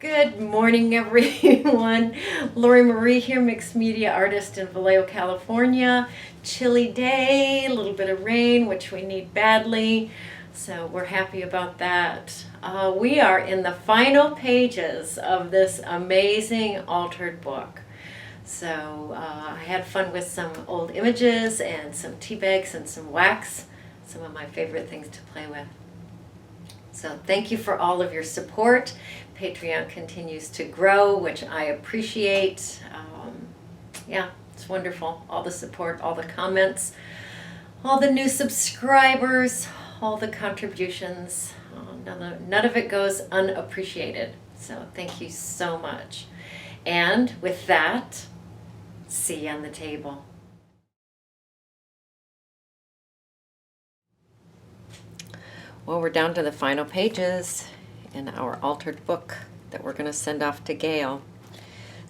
Good morning, everyone. Lori Marie here, mixed media artist in Vallejo, California. Chilly day, a little bit of rain, which we need badly. So we're happy about that. We are in the final pages of this amazing altered book. So I had fun with some old images and some tea bags and some wax, some of my favorite things to play with. So thank you for all of your support. Patreon continues to grow, which I appreciate. Yeah, it's wonderful. All the support, all the comments, all the new subscribers, all the contributions. None of it goes unappreciated. So thank you so much. And with that, see you on the table. Well, we're down to the final pages in our altered book that we're going to send off to Gail.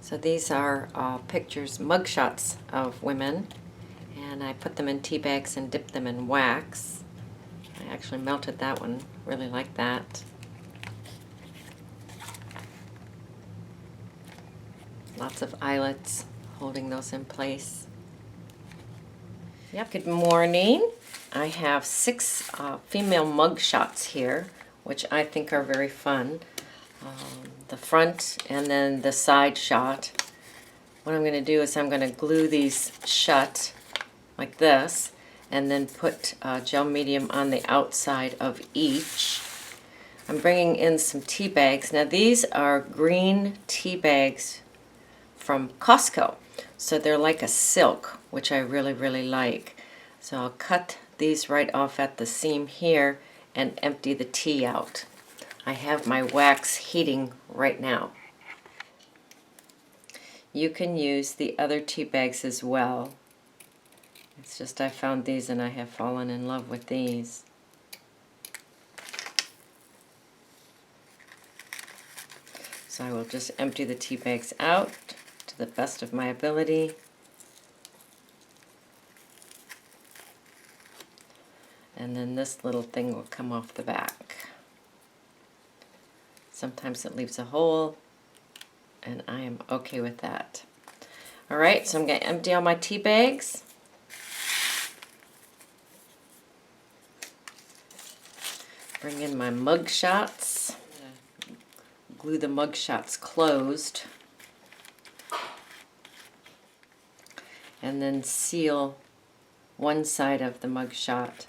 So these are pictures, mugshots of women, and I put them in tea bags and dipped them in wax. I actually melted that one, really like that. Lots of eyelets holding those in place. Yep. Good morning. I have 6 female mug shots here, which I think are very fun. The front and then the side shot. What I'm going to do is I'm going to glue these shut like this and then put gel medium on the outside of each. I'm bringing in some tea bags. Now these are green tea bags from Costco. So they're like a silk, which I really, really like. So I'll cut these right off at the seam here and empty the tea out. I have my wax heating right now. You can use the other tea bags as well. It's just I found these and I have fallen in love with these. So I will just empty the tea bags out to the best of my ability. And then this little thing will come off the back. Sometimes it leaves a hole, and I am okay with that. All right, so I'm going to empty all my tea bags. Bring in my mug shots. Glue the mug shots closed. And then seal one side of the mug shot.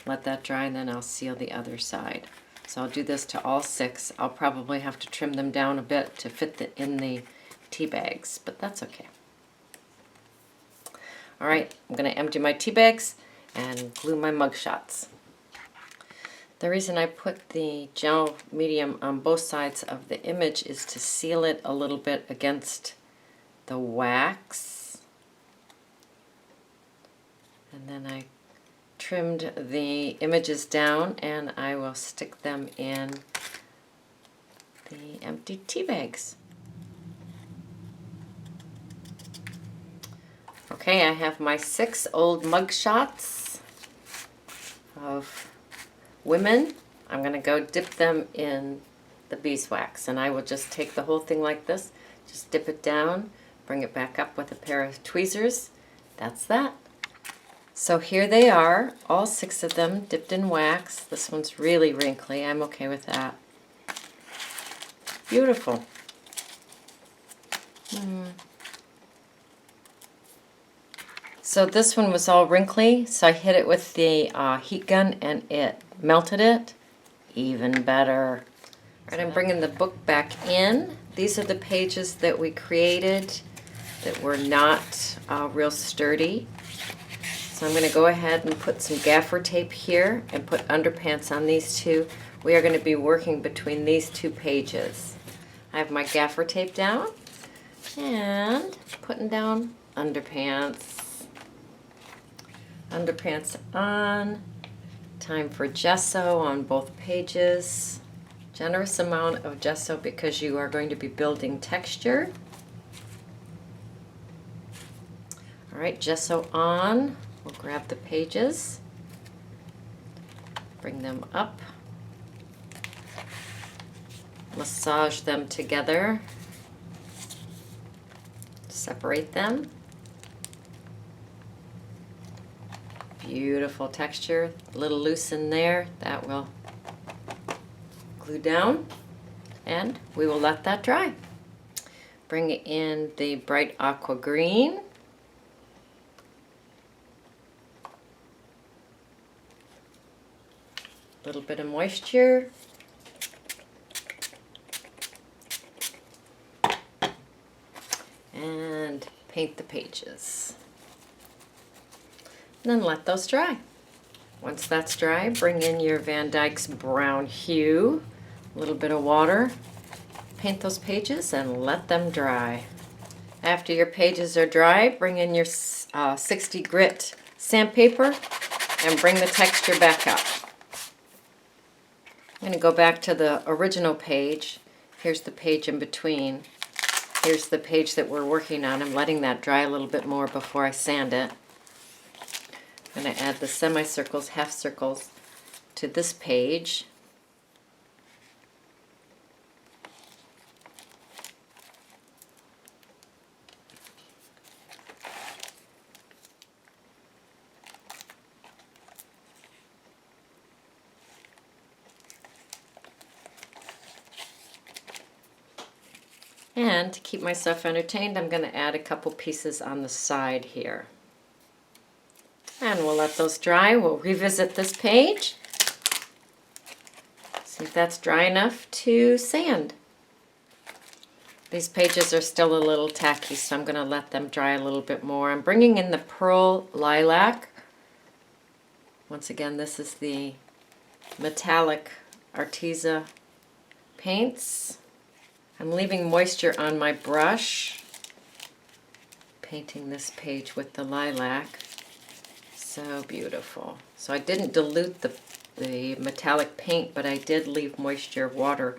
Let that dry, and then I'll seal the other side. So I'll do this to all 6. I'll probably have to trim them down a bit to fit in the tea bags, but that's okay. All right, I'm going to empty my tea bags and glue my mug shots. The reason I put the gel medium on both sides of the image is to seal it a little bit against the wax. And then I trimmed the images down and I will stick them in the empty tea bags. Okay, I have my 6 old mug shots of women. I'm going to go dip them in the beeswax, and I will just take the whole thing like this, just dip it down, bring it back up with a pair of tweezers. That's that. So here they are, all 6 of them dipped in wax. This one's really wrinkly. I'm okay with that. Beautiful. So this one was all wrinkly, so I hit it with the heat gun and it melted it. Even better. All right, I'm bringing the book back in. These are the pages that we created that were not real sturdy. So I'm going to go ahead and put some gaffer tape here and put underpants on these 2. We are going to be working between these 2 pages. I have my gaffer tape down and putting down underpants. Underpants on. Time for gesso on both pages. Generous amount of gesso because you are going to be building texture. All right, gesso on. We'll grab the pages, bring them up, massage them together, separate them. Beautiful texture, a little loose in there, that will glue down, and we will let that dry. Bring in the bright aqua green. A little bit of moisture. And paint the pages. And then let those dry. Once that's dry, bring in your Van Dyke's brown hue, a little bit of water, paint those pages and let them dry. After your pages are dry, bring in your 60 grit sandpaper and bring the texture back up. I'm going to go back to the original page. Here's the page in between. Here's the page that we're working on. I'm letting that dry a little bit more before I sand it. I'm going to add the semicircles, half circles to this page. And to keep myself entertained, I'm going to add a couple pieces on the side here. And we'll let those dry. We'll revisit this page. See if that's dry enough to sand. These pages are still a little tacky, so I'm going to let them dry a little bit more. I'm bringing in the Pearl Lilac. Once again, this is the metallic Arteza paints. I'm leaving moisture on my brush, painting this page with the lilac. So beautiful. So I didn't dilute the metallic paint, but I did leave moisture, water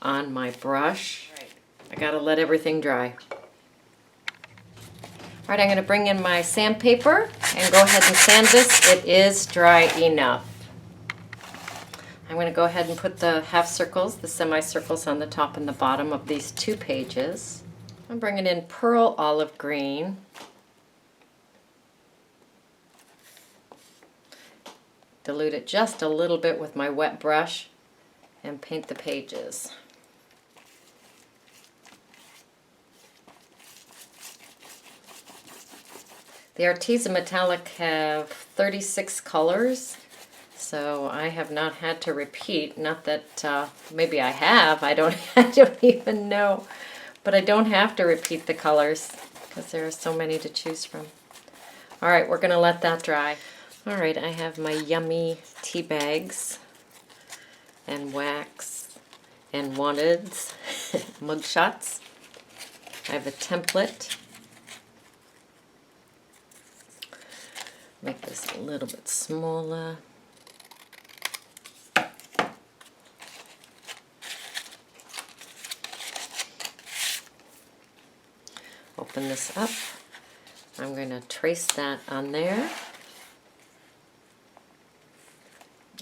on my brush. I gotta let everything dry. All right, I'm gonna bring in my sandpaper and go ahead and sand this. It is dry enough. I'm going to go ahead and put the half circles, the semicircles on the top and the bottom of these two pages. I'm bringing in Pearl Olive Green. Dilute it just a little bit with my wet brush and paint the pages. The Arteza Metallic have 36 colors. So I have not had to repeat, not that maybe I have, I don't even know, but I don't have to repeat the colors because there are so many to choose from. All right, we're gonna let that dry. All right, I have my yummy tea bags and wax and wanteds, mugshots. I have a template. Make this a little bit smaller. Open this up. I'm going to trace that on there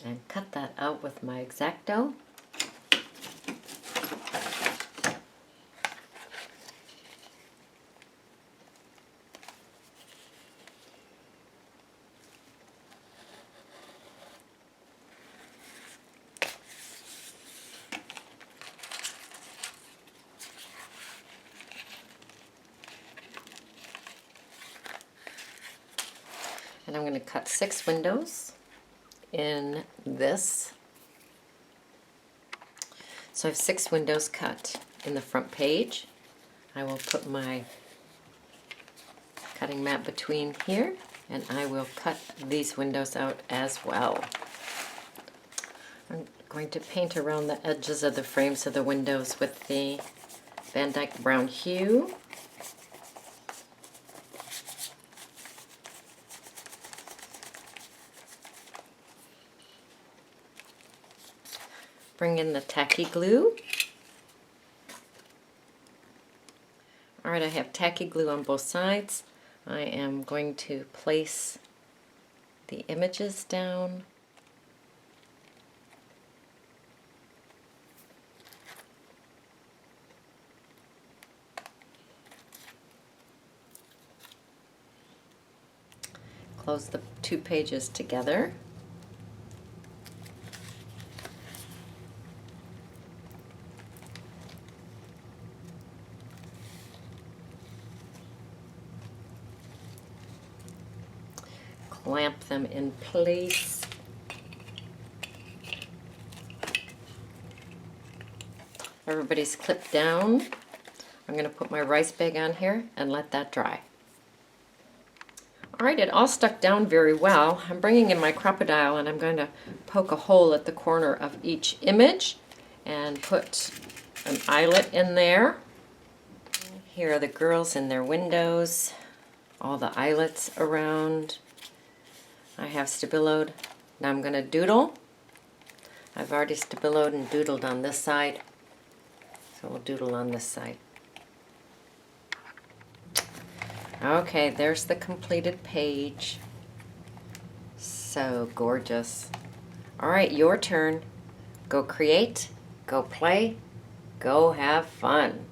and cut that out with my X-Acto. And I'm going to cut 6 windows in this. So I have 6 windows cut in the front page. I will put my cutting mat between here, and I will cut these windows out as well. I'm going to paint around the edges of the frames of the windows with the Van Dyke brown hue. Bring in the tacky glue. Alright, I have tacky glue on both sides. I am going to place the images down. Close the two pages together. Clamp them in place. Everybody's clipped down. I'm going to put my rice bag on here and let that dry. All right, it all stuck down very well. I'm bringing in my crocodile and I'm going to poke a hole at the corner of each image and put an eyelet in there. Here are the girls in their windows, all the eyelets around. I have stabiloed. Now I'm going to doodle. I've already stabiloed and doodled on this side, so we'll doodle on this side. Okay, there's the completed page. So gorgeous. All right, your turn. Go create, go play, go have fun.